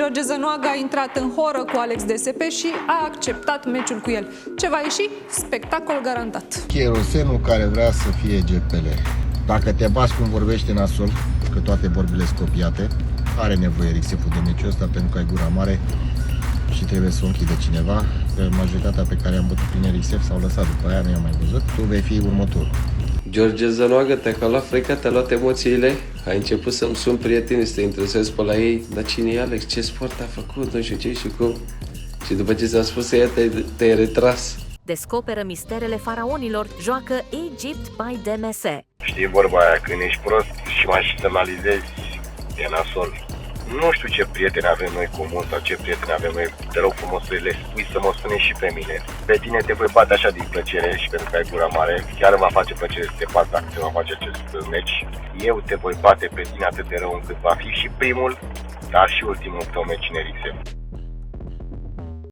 George Zănoagă a intrat în horă cu Alex DSP și a acceptat meciul cu el. Ce va ieși? Spectacol garantat. Cherosenul care vrea să fie GPL. Dacă te bați cum vorbește nasol, că toate vorbile sunt copiate, are nevoie Rixeful de meciul ăsta pentru că ai gura mare și trebuie să o închide cineva. Pe majoritatea pe care am bătut prin Rixef s-au lăsat, după aia nu i-am mai văzut. Tu vei fi următorul. George Zănoagă, te-a luat frica, te-a luat emoțiile, ai început să-mi sun prieteni, să te interesezi pe la ei, dar cine e Alex, ce sport a făcut, nu știu ce și cum. Și după ce ți-am spus ea, te-ai retras. Descoperă misterele faraonilor, joacă Egypt by DMS. Știi vorba aia, când ești prost și mai externalizezi, e nasol. Nu știu ce prieteni avem noi comun sau ce prieteni avem noi, te rog frumos să le spui să mă spune și pe mine. Pe tine te voi bate așa din plăcere și pentru că ai gura mare, chiar îmi va face plăcere să te bat dacă te va face acest meci. Eu te voi bate pe tine atât de rău încât va fi și primul, dar și ultimul tău meci în RXF.